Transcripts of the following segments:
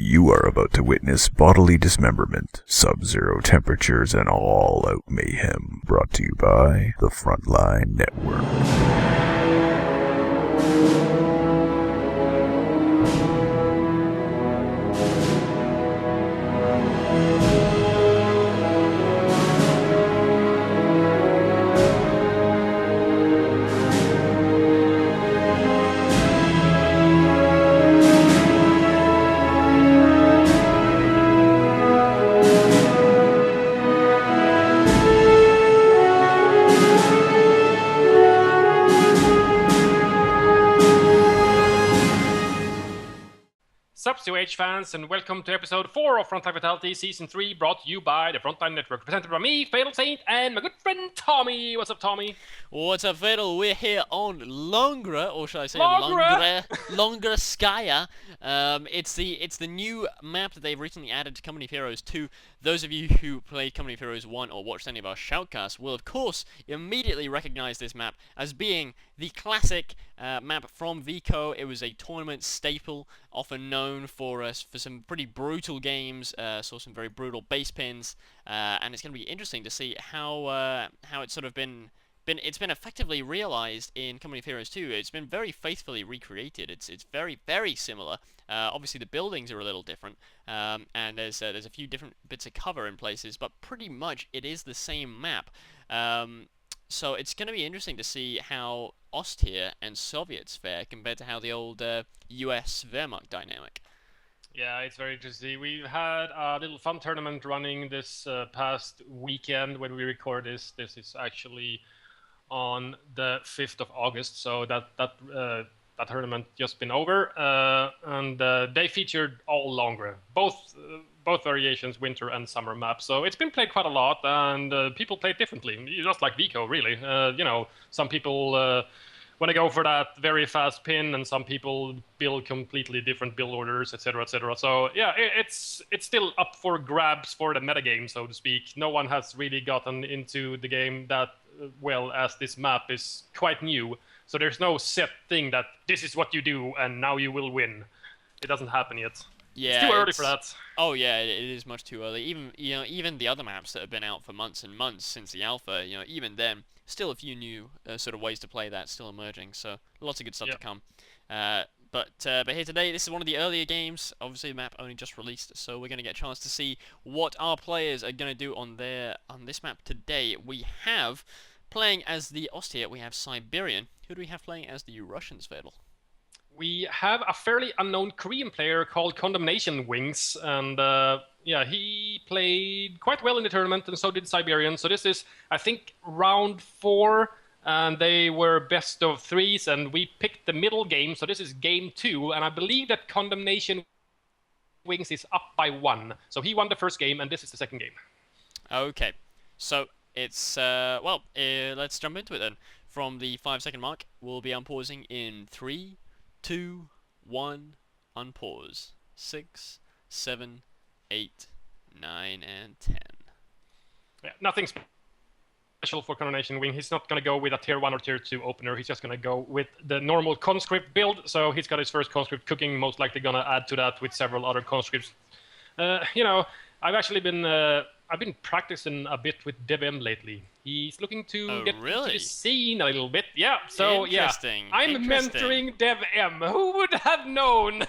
You are about to witness bodily dismemberment, sub-zero temperatures, and all-out mayhem. Brought to you by the Frontline Network. Sup, fans, and welcome to episode 4 of Frontline Fatalities Season 3, brought to you by the Frontline Network, presented by me, FatalSaint, and my good friend Tommy. What's up, Tommy? What's up, Fatal? We're here on Longra, or should I say Longra? Longraskaya. It's the new map that they've recently added to Company of Heroes 2. Those of you who played Company of Heroes 1 or watched any of our shoutcasts will, of course, immediately recognize this map as being the classic map from Vico. It was a tournament staple, often known for some pretty brutal games, saw some very brutal base pins, and it's going to be interesting to see how it's sort of been effectively realized in Company of Heroes 2. It's been very faithfully recreated. It's very, very similar. Obviously the buildings are a little different, and there's a few different bits of cover in places, but pretty much it is the same map. So it's going to be interesting to see how Osttier and Soviets fare compared to how the old US Wehrmacht dynamic. Yeah, it's very interesting. We've had a little fun tournament running this past weekend when we record this. This is actually on the 5th of August, so that tournament just been over, and they featured all Longra, both variations, winter and summer maps. So it's been played quite a lot, and people play it differently, just like Vico, really. Some people want to go for that very fast pin, and some people build completely different build orders, etc., etc. So yeah, it's still up for grabs for the metagame, so to speak. No one has really gotten into the game that well, as this map is quite new, so there's no set thing that this is what you do and now you will win. It doesn't happen yet. Yeah, it's too early for that. Oh yeah, it is much too early. Even the other maps that have been out for months and months since the alpha, even then, still a few new sort of ways to play that still emerging. So lots of good stuff to come. But here today, this is one of the earlier games. Obviously, the map only just released, so we're going to get a chance to see what our players are going to do on this map today. We have, playing as the Osttier, we have Siberian. Who do we have playing as the Russians, Fatal? We have a fairly unknown Korean player called CondemnationWings, and he played quite well in the tournament, and so did Siberian. So this is, I think, round 4. And they were best of 3s, and we picked the middle game, so this is game 2, and I believe that CondemnationWings is up by 1. So he won the first game, and this is the second game. Okay, so it's, let's jump into it then. From the 5-second mark, we'll be unpausing in 3, 2, 1, unpause. 6, 7, 8, 9, and 10. Yeah, nothing special for CondemnationWing. He's not going to go with a tier 1 or tier 2 opener. He's just going to go with the normal conscript build. So he's got his first conscript cooking, most likely going to add to that with several other conscripts. I've actually been I've been practicing a bit with DevM lately. He's looking to get into the scene a little bit. Yeah, so I'm mentoring DevM. Who would have known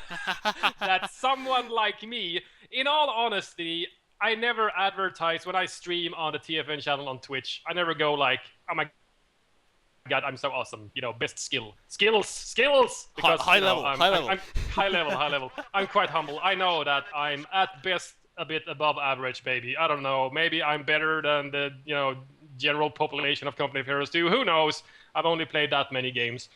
that someone like me, in all honesty, I never advertise when I stream on the TFN channel on Twitch. I never go like, oh my god, I'm so awesome. Best skills. Because, high level. I'm high level. I'm quite humble. I know that I'm at best a bit above average, baby. I don't know. Maybe I'm better than the, general population of Company of Heroes 2. Who knows? I've only played that many games.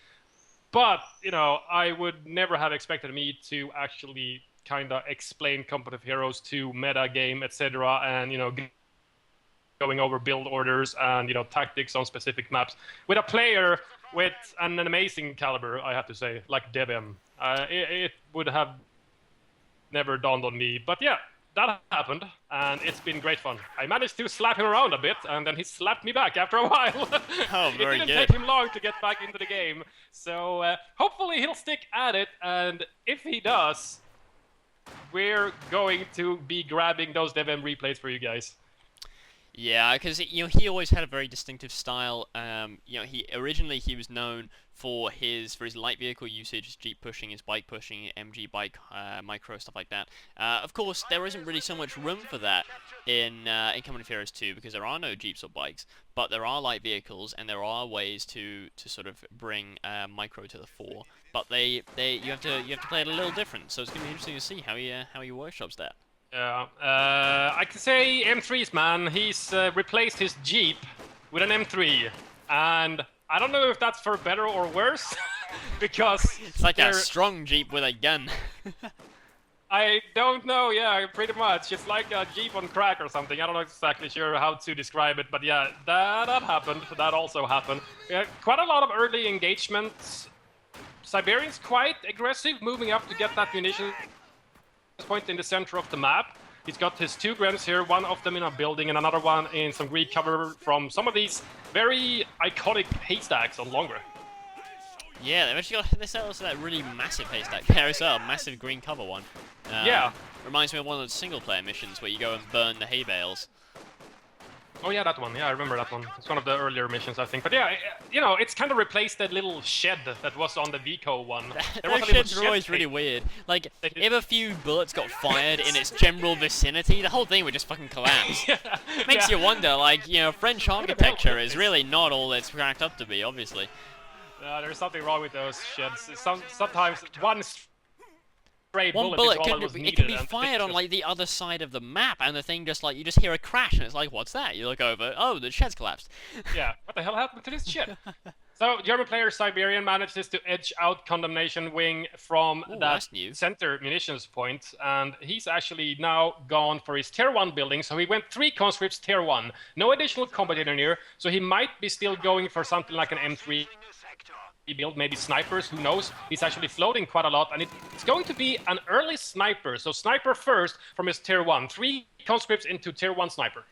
But, I would never have expected me to actually kind of explain Company of Heroes 2 meta game, etc., and going over build orders and tactics on specific maps with a player with an amazing caliber, I have to say, like DevM. It would have never dawned on me, but yeah, that happened, and it's been great fun. I managed to slap him around a bit, and then he slapped me back after a while. Oh, very good. It didn't take him long to get back into the game, so hopefully he'll stick at it, and if he does, we're going to be grabbing those DevM replays for you guys. Yeah, because he always had a very distinctive style. He originally was known for his light vehicle usage, his Jeep pushing, his bike pushing, MG bike, micro stuff like that. Of course, there isn't really so much room for that in Company of Heroes 2 because there are no Jeeps or bikes, but there are light vehicles and there are ways to sort of bring micro to the fore. But you have to play it a little different. So it's going to be interesting to see how he workshops that. Yeah, I can say M3's man. He's replaced his Jeep with an M3, and I don't know if that's for better or worse, because it's like a strong Jeep with a gun. I don't know. Yeah, pretty much. It's like a Jeep on crack or something. I don't know exactly sure how to describe it, but yeah, that happened. That also happened. Quite a lot of early engagements. Siberian's quite aggressive, moving up to get that munition point in the center of the map. He's got his 2 Grens here, one of them in a building and another one in some Greek cover from some of these very iconic haystacks on Longra. Yeah, they've actually got this also that really massive haystack there as well, massive green cover one. Yeah. Reminds me of one of those single player missions where you go and burn the hay bales. Oh yeah, that one. Yeah, I remember that one. It's one of the earlier missions, I think. But yeah, you know, it's kind of replaced that little shed that was on the Vico one. Those sheds are always really weird. Like, if a few bullets got fired in its general vicinity, the whole thing would just fucking collapse. Makes you wonder, like, French architecture is really not all it's cracked up to be, obviously. There's something wrong with those sheds. Sometimes one stray One bullet can be fired on like the other side of the map, and the thing just like you just hear a crash, and it's like, what's that? You look over, oh, the shed's collapsed. Yeah, what the hell happened to this shit? So German player Siberian manages to edge out Condemnation Wing from that center munitions point, and he's actually now gone for his tier 1 building. So he went 3 conscripts tier 1, no additional combat engineer, so he might be still going for something like an M3 build, maybe snipers, who knows. He's actually floating quite a lot, and it's going to be an early sniper. So sniper first from his tier 1, 3 conscripts into tier 1 sniper.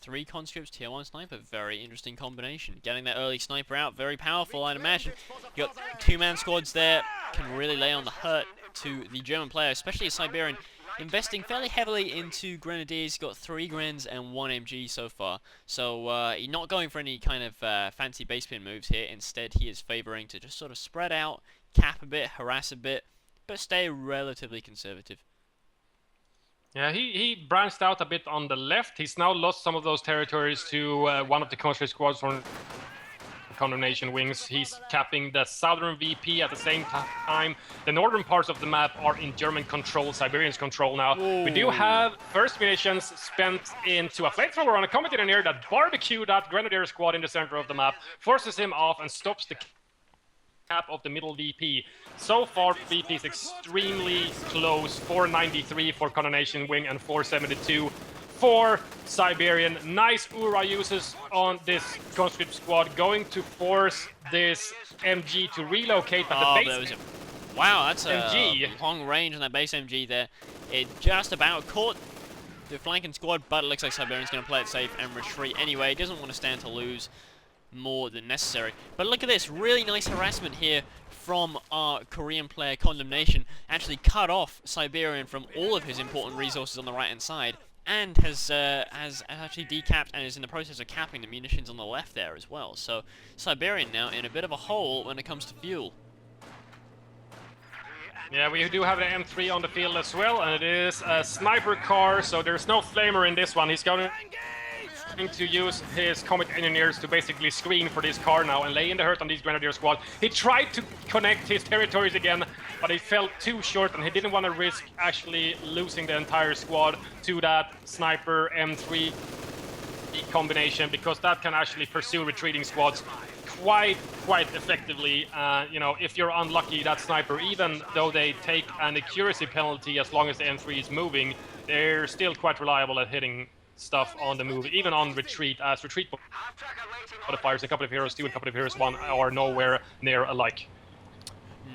3 conscripts, tier 1 sniper, very interesting combination. Getting that early sniper out, very powerful, I'd imagine. You got 2-man squads there, can really lay on the hurt to the German player, especially a Siberian. Investing fairly heavily into Grenadiers. He's got 3 Grens and 1 MG so far. So he's not going for any kind of fancy base pin moves here. Instead, he is favoring to just sort of spread out, cap a bit, harass a bit, but stay relatively conservative. Yeah, he branched out a bit on the left. He's now lost some of those territories to one of the conscript squads from CondemnationWings. He's capping the southern VP at the same time. The northern parts of the map are in German control, Siberian's control now. Ooh. We do have first munitions spent into a flamethrower on a combat engineer that barbecued that Grenadier squad in the center of the map, forces him off and stops the cap of the middle VP. So far, VP is extremely close. 493 for Condemnation Wing and 472 for Siberian. Nice URA uses on this conscript squad, going to force this MG to relocate, but the base wow, that's MG. A long range on that base MG there. It just about caught the flanking squad, but it looks like Siberian's going to play it safe and retreat anyway. He doesn't want to stand to lose more than necessary. But look at this, really nice harassment here from our Korean player Condemnation. Actually cut off Siberian from all of his important resources on the right-hand side, and has actually decapped and is in the process of capping the munitions on the left there as well. So Siberian now in a bit of a hole when it comes to fuel. Yeah, we do have an M3 on the field as well, and it is a sniper car, so there's no flamer in this one. He's going to use his combat engineers to basically screen for this car now and lay in the hurt on these Grenadier squad. He tried to connect his territories again, but he fell too short, and he didn't want to risk actually losing the entire squad to that sniper M3 combination, because that can actually pursue retreating squads quite effectively. You know, if you're unlucky, that sniper, even though they take an accuracy penalty as long as the M3 is moving, they're still quite reliable at hitting stuff on the move, even on retreat, as retreat modifiers in Company of Heroes 2 and Company of Heroes 1 are nowhere near alike.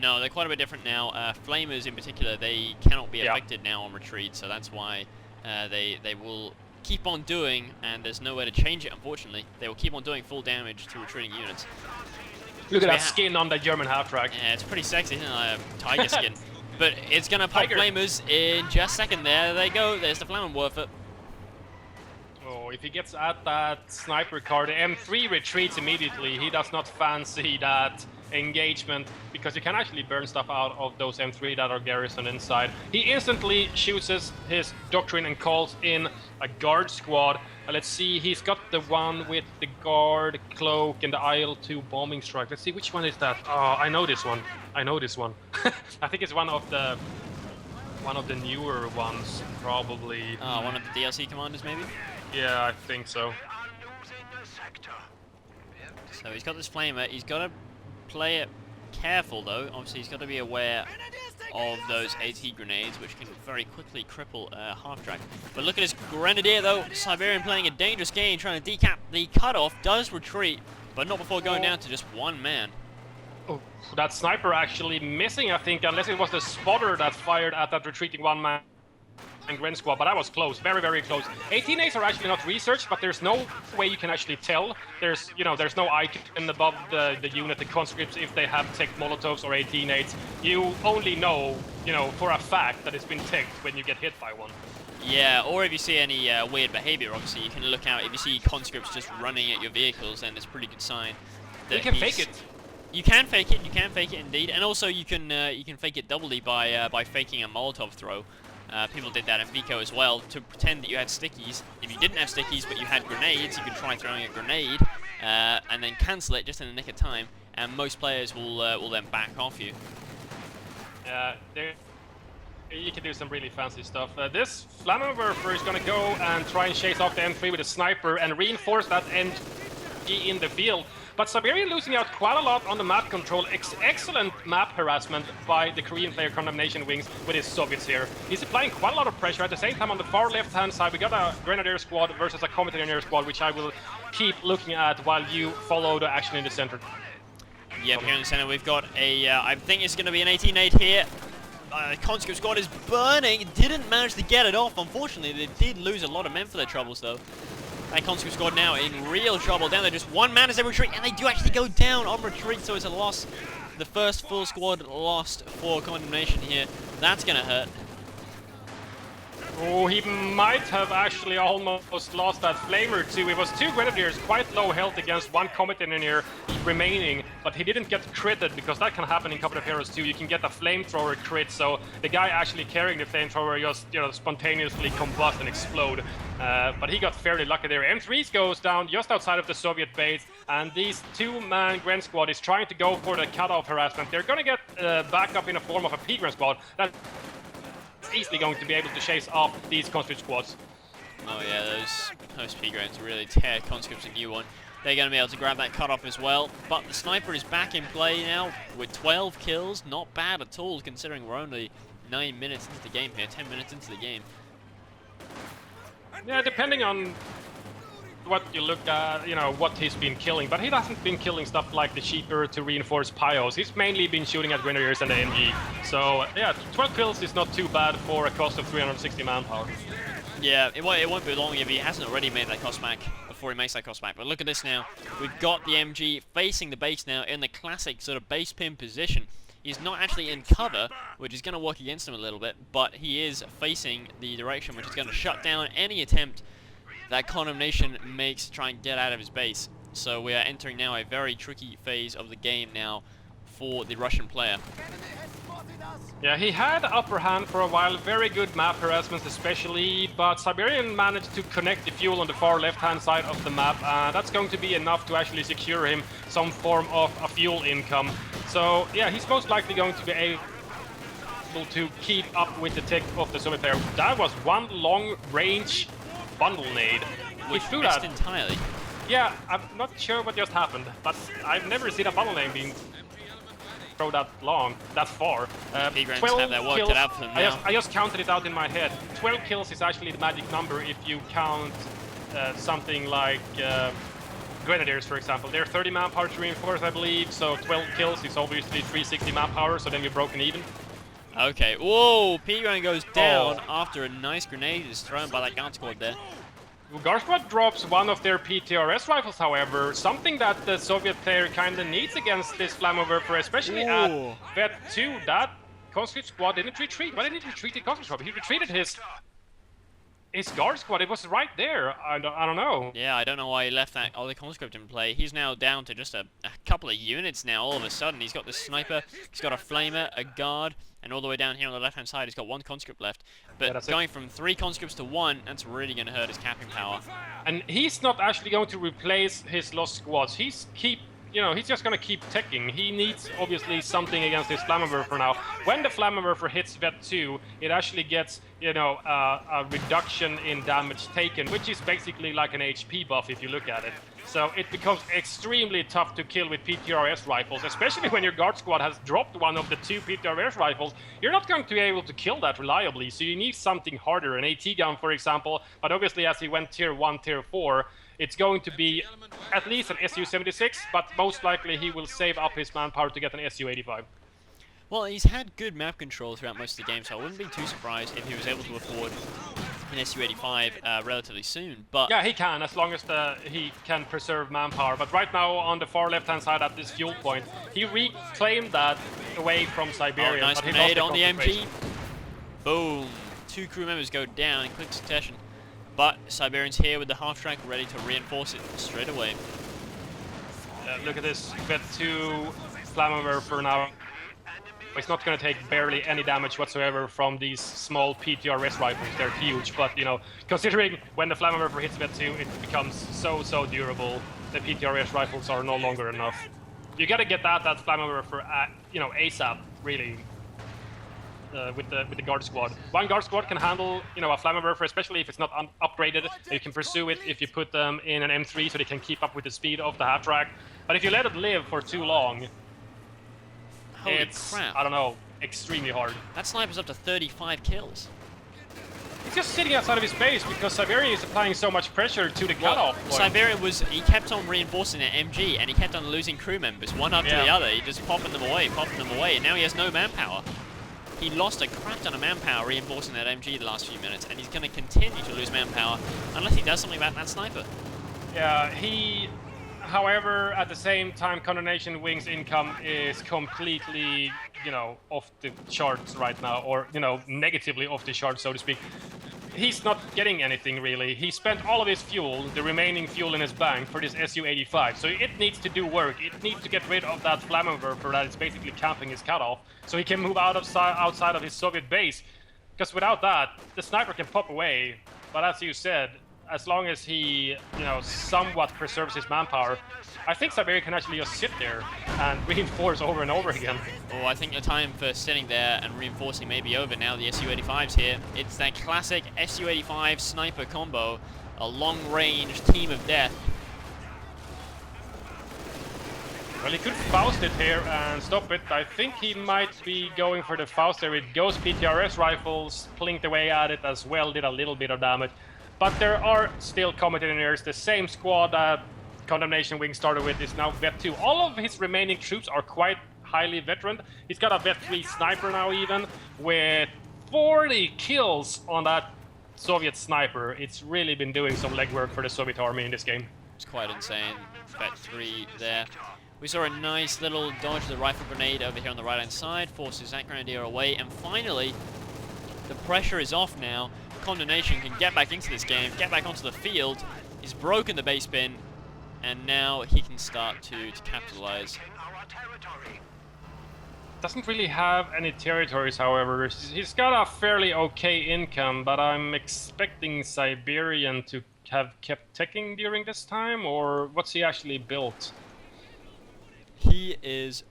No, they're quite a bit different now. Flamers in particular, they cannot be affected now on retreat, so that's why they will keep on doing, and there's nowhere to change it, unfortunately. They will keep on doing full damage to retreating units. Look at that skin on the German half-track. Yeah, it's pretty sexy, isn't it? Tiger skin. But it's going to pop Tiger. flamers in just a second. There they go. There's the Flammenwerfer. Oh, if he gets at that sniper car, the M3 retreats immediately. He does not fancy that engagement because you can actually burn stuff out of those M3 that are garrisoned inside. He instantly chooses his doctrine and calls in a guard squad. Let's see, he's got the one with the guard cloak and the IL-2 bombing strike. Let's see, which one is that? Oh, I know this one. I know this one. I think it's one of the newer ones, probably. Oh, one of the DLC commanders, maybe? Yeah, I think so. So he's got this flamer. He's got to play it careful, though. Obviously, he's got to be aware of those AT grenades, which can very quickly cripple half-track. But look at his Grenadier, though. Siberian playing a dangerous game, trying to decap the cutoff. Does retreat, but not before going down to just one man. Oh, that sniper actually missing, I think, unless it was the spotter that fired at that retreating one-man and Gren squad, but that was close, very, very close. 18As are actually not researched, but there's no way you can actually tell. There's no icon above the unit, the conscripts, if they have tech Molotovs or 18As. You only know, for a fact that it's been teched when you get hit by one. Yeah, or if you see any weird behavior, obviously, you can look out. If you see conscripts just running at your vehicles, then it's a pretty good sign. You can fake it. You can fake it indeed, and also you can fake it doubly by faking a Molotov throw. People did that in Vico as well, to pretend that you had stickies. If you didn't have stickies but you had grenades, you could try throwing a grenade and then cancel it just in the nick of time, and most players will then back off you. You can do some really fancy stuff. This Flammenwerfer is going to go and try and chase off the M3 with a sniper and reinforce that NG in the field. But Siberian losing out quite a lot on the map control. Excellent map harassment by the Korean player CondemnationWings with his Soviets here. He's applying quite a lot of pressure. At the same time, on the far left-hand side, we got a Grenadier squad versus a Combat Engineer squad, which I will keep looking at while you follow the action in the center. Yep, here in the center we've got a, I think it's going to be an 18-8 here. Conscript squad is burning. Didn't manage to get it off, unfortunately. They did lose a lot of men for their troubles, though. That Conscript squad now in real trouble. Down there, just one man as they retreat, and they do actually go down on retreat, so it's a loss. The first full squad lost for Condemnation here. That's going to hurt. Oh, he might have actually almost lost that flamer too. It was two Grenadiers, quite low health against one Combat Engineer remaining, but he didn't get critted because that can happen in Company of Heroes too. You can get a flamethrower crit, so the guy actually carrying the flamethrower just spontaneously combust and explode. But he got fairly lucky there. M3 goes down just outside of the Soviet base, and these two-man Gren squad is trying to go for the cutoff harassment. They're going to get backup in the form of a P-Gren squad. That's easily going to be able to chase off these conscript squads. Oh yeah, those P-Grants really tear conscripts a new one. They're going to be able to grab that cutoff as well, but the sniper is back in play now with 12 kills. Not bad at all, considering we're only 9 minutes into the game here, 10 minutes into the game. Yeah, depending on what you look at, what he's been killing, but he hasn't been killing stuff like the cheaper to reinforce Pyos. He's mainly been shooting at Grenadiers and the MG. So yeah, 12 kills is not too bad for a cost of 360 manpower. Yeah, it won't be long if he hasn't already made that cost back before he makes that cost back. But look at this now. We've got the MG facing the base now in the classic sort of base pin position. He's not actually in cover, which is going to work against him a little bit, but he is facing the direction which is going to shut down any attempt that Condemnation makes to try and get out of his base. So we are entering now a very tricky phase of the game now for the Russian player. Yeah, he had upper hand for a while, very good map harassments especially, but Siberian managed to connect the fuel on the far left-hand side of the map, and that's going to be enough to actually secure him some form of a fuel income. So yeah, he's most likely going to be able to keep up with the tech of the Soviet player. That was one long-range bundle nade. Which threw that entirely. Yeah, I'm not sure what just happened, but I've never seen a bundle nade being thrown that long, that far. 12 have that worked kills. It out for them now. I just counted it out in my head. 12 kills is actually the magic number if you count something like Grenadiers, for example. They're 30 manpower to reinforce, I believe, so 12 kills is obviously 360 manpower, so then you're broken even. Okay, whoa, P-Gran goes down after a nice grenade is thrown by that Guard Squad there. Guard Squad drops one of their PTRS rifles, however, something that the Soviet player kind of needs against this Flammenwerfer, especially at Vet 2. That conscript squad didn't retreat. Why didn't he retreat the conscript squad? He retreated his guard squad. It was right there. I don't know. Yeah, I don't know why he left that other conscript in play. He's now down to just a couple of units now. All of a sudden, he's got the sniper, he's got a flamer, a guard, and all the way down here on the left-hand side, he's got one conscript left. But Yeah, going from 3 conscripts to 1, that's really going to hurt his capping power. And he's not actually going to replace his lost squads. He's just going to keep teching. He needs, obviously, something against his Flammenwerfer now. When the Flammenwerfer hits Vet 2, it actually gets, a reduction in damage taken, which is basically like an HP buff if you look at it. So it becomes extremely tough to kill with PTRS rifles, especially when your guard squad has dropped one of the 2 PTRS rifles. You're not going to be able to kill that reliably, so you need something harder, an AT gun, for example. But obviously, as he went tier 1, tier 4, it's going to be at least an SU-76, but most likely he will save up his manpower to get an SU-85. Well, he's had good map control throughout most of the game, so I wouldn't be too surprised if he was able to afford an SU-85 relatively soon. But yeah, he can, as long as he can preserve manpower. But right now, on the far left-hand side at this fuel point, he reclaimed that away from Siberian. Oh, nice but he grenade lost on the MG. concentration. Boom. 2 crew members go down in quick succession. But Siberian's here with the half-track ready to reinforce it straight away. Look at this Vet 2 Flammenwerfer now. It's not going to take barely any damage whatsoever from these small PTRS rifles. They're huge, but considering when the Flammenwerfer hits Vet 2, it becomes so durable. The PTRS rifles are no longer enough. You got to get that Flammenwerfer, ASAP, really. With the guard squad. One guard squad can handle, a Flammenwerfer, especially if it's not upgraded. You can pursue it if you put them in an M3 so they can keep up with the speed of the half track. But if you let it live for too long, it's, crap. I don't know, extremely hard. That sniper's up to 35 kills. He's just sitting outside of his base because Siberian is applying so much pressure to the cutoff point. Siberian he kept on reinforcing that MG, and he kept on losing crew members, one after the other. He just popping them away, and now he has no manpower. He lost a crap ton of manpower reinforcing that MG the last few minutes, and he's going to continue to lose manpower unless he does something about that sniper. Yeah, however, at the same time, CondemnationWings income is completely, off the charts right now, or, negatively off the charts, so to speak. He's not getting anything, really. He spent all of his fuel, the remaining fuel in his bank, for this SU-85, so it needs to do work. It needs to get rid of that Flammenwerfer that is basically camping his cutoff, so he can move outside of his Soviet base. Because without that, the sniper can pop away, but as you said, as long as he, somewhat preserves his manpower, I think Siberian can actually just sit there and reinforce over and over again. Oh, I think the time for sitting there and reinforcing may be over now. The SU-85's here. It's that classic SU-85 sniper combo, a long-range team of death. Well, he could Faust it here and stop it. I think he might be going for the Faust there with Ghost PTRS rifles, plinked away at it as well, did a little bit of damage. But there are still combat engineers. The same squad that CondemnationWings started with is now Vet 2. All of his remaining troops are quite highly veteran. He's got a Vet 3 sniper now even, with 40 kills on that Soviet sniper. It's really been doing some legwork for the Soviet army in this game. It's quite insane. Vet 3 there. We saw a nice little dodge of the rifle grenade over here on the right-hand side, forces that grenadier away, and finally, the pressure is off now. Condemnation can get back into this game, get back onto the field. He's broken the base bin, and now he can start to capitalize. Doesn't really have any territories, however. He's got a fairly okay income, but I'm expecting Siberian to have kept teching during this time, or what's he actually built? He's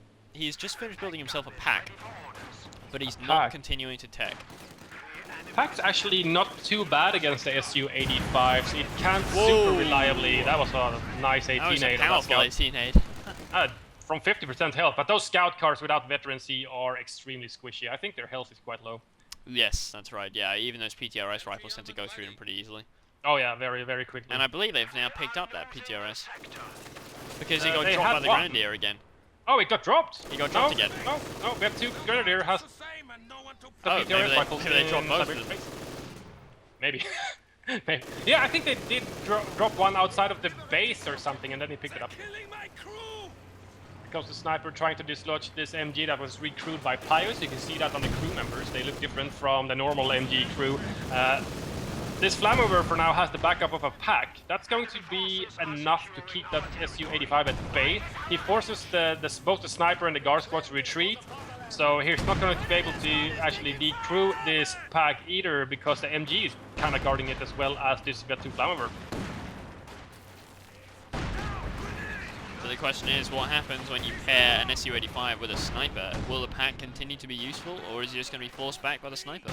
just finished building himself a pack, but he's not continuing to tech. Pack's actually not too bad against the SU-85s. It can't super reliably. That was a nice 18 aid. That was a powerful 18 aid. From 50% health, but those scout cars without veterancy are extremely squishy. I think their health is quite low. Yes, that's right. Yeah, even those PTRS rifles tend to go through them pretty easily. Oh yeah, very, very quickly. And I believe they've now picked up that PTRS. Because he got dropped by the Grenadier again. Oh, it got dropped? He got dropped again. No, Vet 2 Grenadier has the PTRS rifles maybe they dropped both of them. Maybe. Maybe. Yeah, I think they did drop one outside of the base or something, and then he picked it up. because the sniper trying to dislodge this MG that was recruited by Pius. You can see that on the crew members. They look different from the normal MG crew. This Flammenwerfer now has the backup of a pack. That's going to be enough to keep that Su-85 at bay. He forces both the sniper and the guard squad to retreat. So he's not going to be able to actually decrew this pack either, because the MG is kind of guarding it as well as this Vet-2 Flammenwerfer. So the question is, what happens when you pair an Su-85 with a sniper? Will the pack continue to be useful, or is it just going to be forced back by the sniper?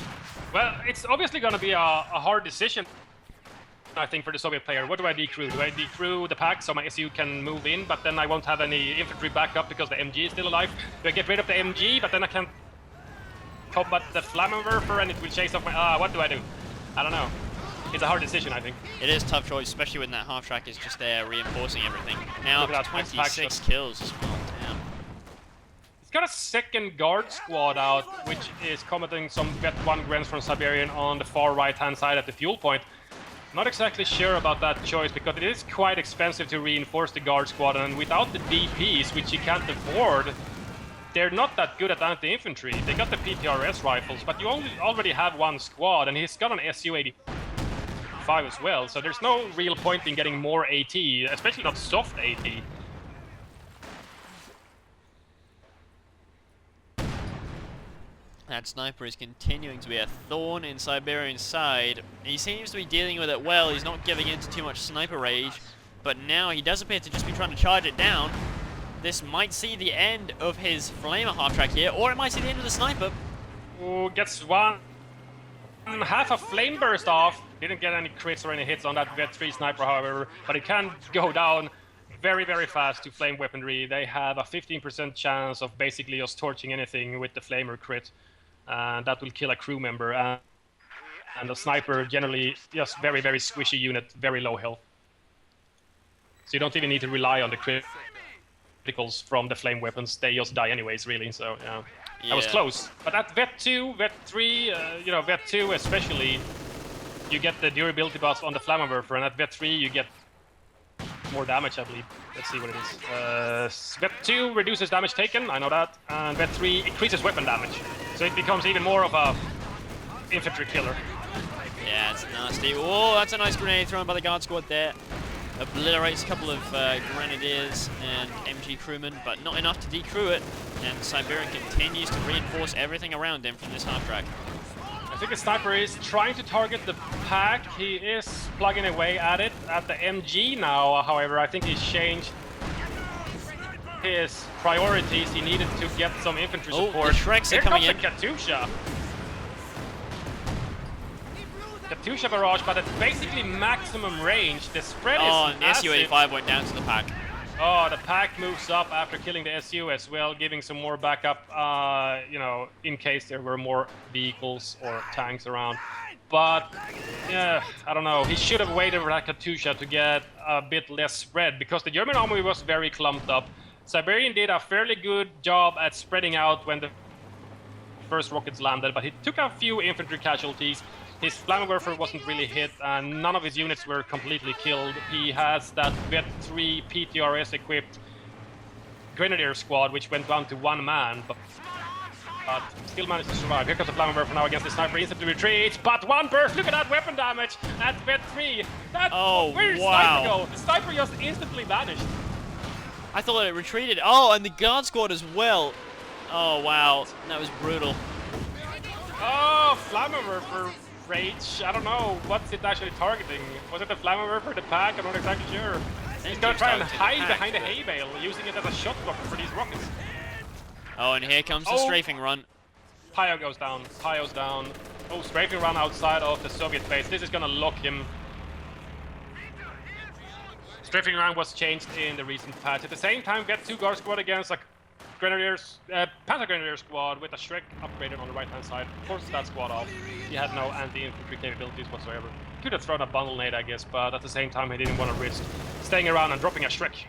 Well, it's obviously going to be a hard decision, I think, for the Soviet player. What do I decrew? Do I decrew the pack so my SU can move in, but then I won't have any infantry backup because the MG is still alive? Do I get rid of the MG, but then I can combat the Flammenwerfer and it will chase off my... what do I do? I don't know. It's a hard decision, I think. It is a tough choice, especially when that half track is just there reinforcing everything. Now, 26 kills as well. Damn. He's got a second guard squad out, which is combating some Vet-1 Grens from Siberian on the far right-hand side at the fuel point. Not exactly sure about that choice, because it is quite expensive to reinforce the guard squad, and without the DPs, which you can't afford, they're not that good at anti-infantry. They got the PTRS rifles, but you already have one squad, and he's got an Su-85 as well, so there's no real point in getting more AT, especially not soft AT. That sniper is continuing to be a thorn in Siberian's side. He seems to be dealing with it well. He's not giving in to too much sniper rage, but now he does appear to just be trying to charge it down. This might see the end of his flamer half track here, or it might see the end of the sniper. Ooh, gets one. Half a flame burst off. Didn't get any crits or any hits on that Vet-3 sniper, however, but it can go down very, very fast to flame weaponry. They have a 15% chance of basically just torching anything with the flamer crit, and that will kill a crew member. And the sniper generally just very, very squishy unit, very low health. So you don't even need to rely on the criticals from the flame weapons. They just die anyways, really. So yeah. That was close. But at Vet-2, Vet-3, Vet-2 especially, you get the durability buffs on the Flammenwerfer, and at Vet-3 you get more damage, I believe. Let's see what it is. Vet-2 reduces damage taken, I know that, and Vet-3 increases weapon damage. So it becomes even more of a infantry killer. Yeah, it's nasty. Oh, that's a nice grenade thrown by the guard squad there. Obliterates a couple of grenadiers and MG crewmen, but not enough to decrew it. And Siberian continues to reinforce everything around him from this half track. I think the sniper is trying to target the pack. He is plugging away at it. At the MG now, however, I think he's changed his priorities. He needed to get some infantry support. The Shreks are coming in. Here comes the Katyusha. Katyusha barrage, but at basically maximum range. The spread is and the massive. Su-85 went down to the pack. Oh, the pack moves up after killing the SU as well, giving some more backup, in case there were more vehicles or tanks around. But, yeah, I don't know. He should have waited for that Katyusha to get a bit less spread, because the German army was very clumped up. Siberian did a fairly good job at spreading out when the first rockets landed, but he took a few infantry casualties. His Flammenwerfer wasn't really hit, and none of his units were completely killed. He has that Vet-3 PTRS-equipped Grenadier squad, which went down to one man, but still managed to survive. Here comes the Flammenwerfer now against the sniper. Instantly retreats, but one burst! Look at that weapon damage at Vet-3! Where did the sniper go? The sniper just instantly vanished. I thought it retreated. Oh, and the guard squad as well. Oh, wow. That was brutal. Oh, Flammenwerfer rage. I don't know. What's it actually targeting? Was it the Flammenwerfer, the pack? I'm not exactly sure. He's gonna try and hide behind the hay bale, using it as a shot blocker for these rockets. Oh, and here comes the strafing run. Pio goes down. Pio's down. Oh, strafing run outside of the Soviet base. This is gonna lock him. Strafing run was changed in the recent patch. At the same time, get 2 guard squad against a Panther Grenadier squad with a Shrek upgraded on the right-hand side. Forced that squad off. He had no anti-infantry capabilities whatsoever. Could have thrown a bundle nade, I guess, but at the same time, he didn't want to risk staying around and dropping a Shrek.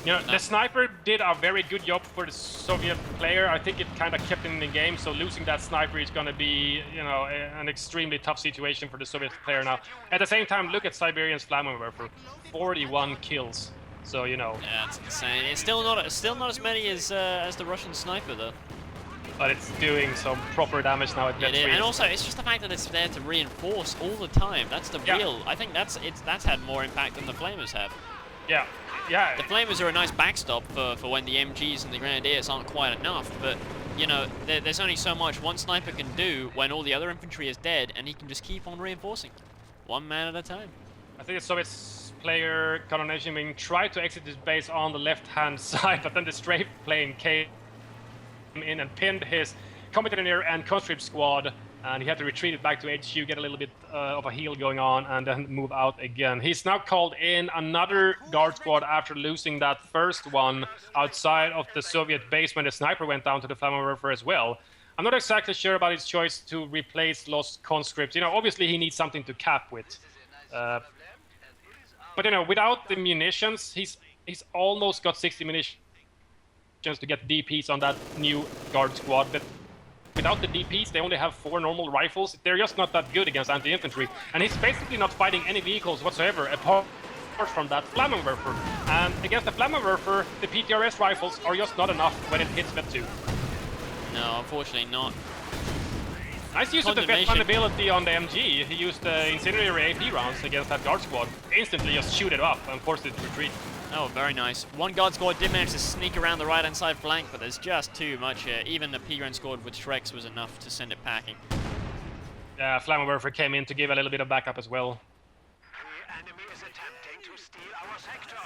The sniper did a very good job for the Soviet player. I think it kind of kept him in the game, so losing that sniper is going to be, an extremely tough situation for the Soviet player now. At the same time, look at Siberian's Flammenwerfer. 41 kills. So you know. Yeah, it's insane. It's still not as many as the Russian sniper though. But it's doing some proper damage now at It is, vet 3. and also it's just the fact that it's there to reinforce all the time. That's the real. I think that's had more impact than the flamers have. Yeah, yeah. The flamers are a nice backstop for when the MGs and the grenadiers aren't quite enough, but you know there's only so much one sniper can do when all the other infantry is dead, and he can just keep on reinforcing, one man at a time. I think the Soviet player CondemnationWings tried to exit his base on the left-hand side, but then the strafe plane came in and pinned his combat engineer and conscript squad, and he had to retreat it back to HQ, get a little bit of a heal going on, and then move out again. He's now called in another guard squad after losing that first one outside of the Soviet base when the sniper went down to the Flammenwerfer as well. I'm not exactly sure about his choice to replace lost conscripts. You know, obviously he needs something to cap with. But you know, without the munitions, he's almost got 60 munitions to get DPs on that new guard squad, but without the DPs, they only have 4 normal rifles. They're just not that good against anti-infantry, and he's basically not fighting any vehicles whatsoever apart from that Flammenwerfer. And against the Flammenwerfer, the PTRS rifles are just not enough when it hits Vet 2. No, unfortunately not. Nice use of the Vet 1 ability on the MG. He used the incendiary AP rounds against that guard squad. Instantly just shoot it up and forced it to retreat. Oh, very nice. One guard squad did manage to sneak around the right-hand side flank, but there's just too much here. Even the P-Grand squad with Shreks was enough to send it packing. Yeah, Flammenwerfer came in to give a little bit of backup as well. The enemy is attempting to steal our sector.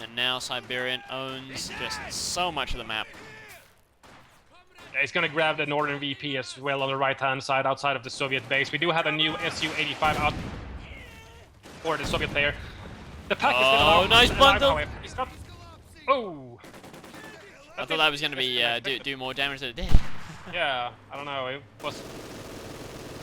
And now Siberian owns just so much of the map. Yeah, he's gonna grab the northern VP as well on the right-hand side outside of the Soviet base. We do have a new Su-85 out for the Soviet player. The pack is still alive. Oh, nice bundle! He's not... Oh! I thought that was going to be do more damage than it did. Yeah, I don't know. It was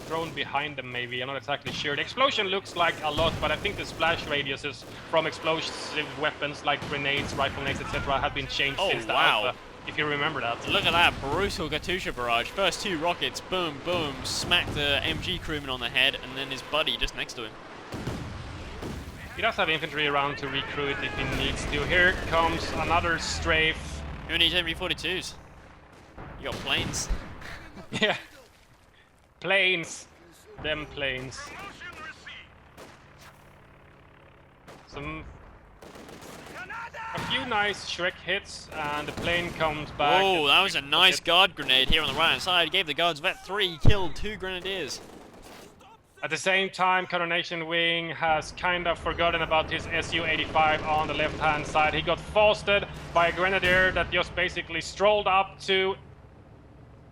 thrown behind them maybe. I'm not exactly sure. The explosion looks like a lot, but I think the splash radiuses from explosive weapons like grenades, rifle nades, etc. have been changed since the alpha, if you remember that. Look at that brutal Katusha barrage. First 2 rockets, boom, boom, smack the MG crewman on the head, and then his buddy just next to him. He does have infantry around to recruit if he needs to. Here comes another strafe. Who needs MG42s? You got planes. Yeah. Planes. Them planes. A few nice Shrek hits, and the plane comes back. Oh, that was a nice guard grenade here on the right hand side. Gave the guards Vet 3, killed 2 grenadiers. At the same time, CondemnationWings has kind of forgotten about his Su-85 on the left-hand side. He got fausted by a grenadier that just basically strolled up to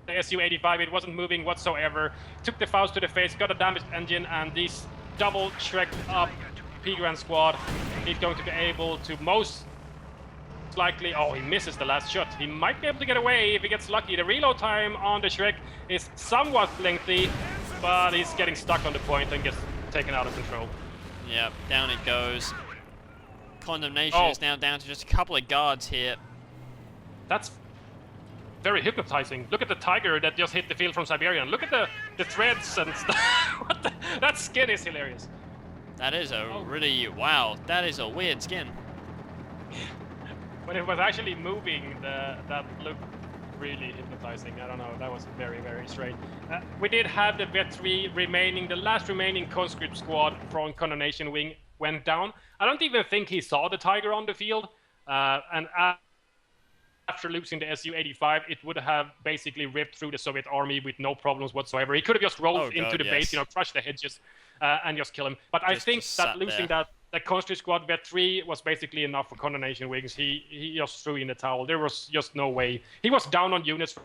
the Su-85. It wasn't moving whatsoever. Took the Faust to the face, got a damaged engine, and this double Shrek'd up P-Grand squad is going to be able to most likely... Oh, he misses the last shot. He might be able to get away if he gets lucky. The reload time on the Shrek is somewhat lengthy, but he's getting stuck on the point and gets taken out of control. Yep, down it goes. Condemnation is now down to just a couple of guards here. That's very hypnotizing. Look at the tiger that just hit the field from Siberian. Look at the threads and stuff. That skin is hilarious. That is a really... Wow, that is a weird skin. When it was actually moving, that looked really hypnotizing. I don't know, that was very, very strange. We did have the Vet 3 remaining, the last remaining conscript squad from CondemnationWings went down. I don't even think he saw the tiger on the field. And after losing the Su-85, it would have basically ripped through the Soviet army with no problems whatsoever. He could have just rolled into the base, you know, crushed the hedges, and just kill him. But I think that losing that conscript squad Vet 3 was basically enough for CondemnationWings. He just threw in the towel. There was just no way. He was down on units for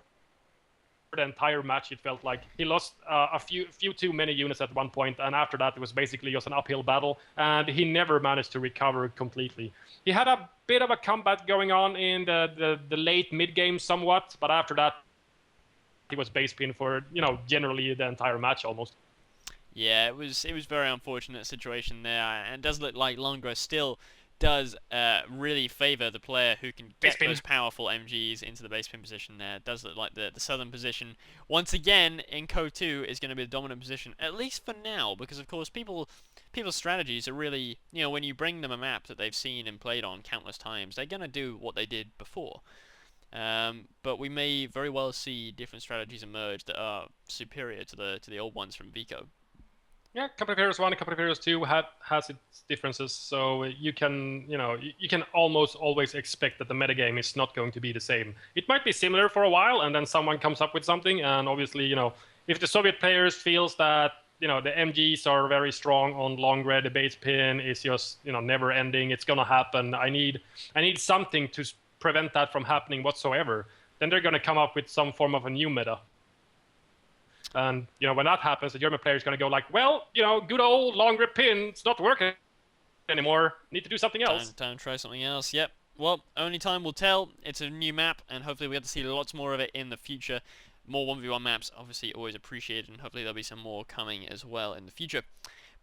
the entire match, it felt like. He lost a few too many units at one point, and after that it was basically just an uphill battle, and he never managed to recover completely. He had a bit of a comeback going on in the late mid-game somewhat, but after that he was base pin for, you know, generally the entire match almost. Yeah, it was very unfortunate situation there, and it does look like Longra still does really favour the player who can get those powerful MGs into the base pin position there. It does look like the southern position, once again, in Co 2 is going to be the dominant position, at least for now, because of course people people's strategies are really, when you bring them a map that they've seen and played on countless times, they're gonna do what they did before. But we may very well see different strategies emerge that are superior to the old ones from Vico. Yeah, Company of Heroes 1 and Company of Heroes 2 has its differences, so you can, you can almost always expect that the metagame is not going to be the same. It might be similar for a while, and then someone comes up with something, and obviously, if the Soviet players feels that, the MGs are very strong on Longra, the base pin is just, never ending, it's gonna happen, I need something to prevent that from happening whatsoever, then they're gonna come up with some form of a new meta. And, when that happens, the German player is going to go like, well, good old long grip pin, it's not working anymore. Need to do something else. Time to try something else. Yep. Well, only time will tell. It's a new map, and hopefully we get to see lots more of it in the future. More 1v1 maps, obviously always appreciated, and hopefully there'll be some more coming as well in the future.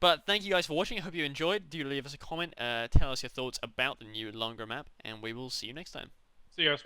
But thank you guys for watching. I hope you enjoyed. Do leave us a comment. Tell us your thoughts about the new Longra map, and we will see you next time. See you guys.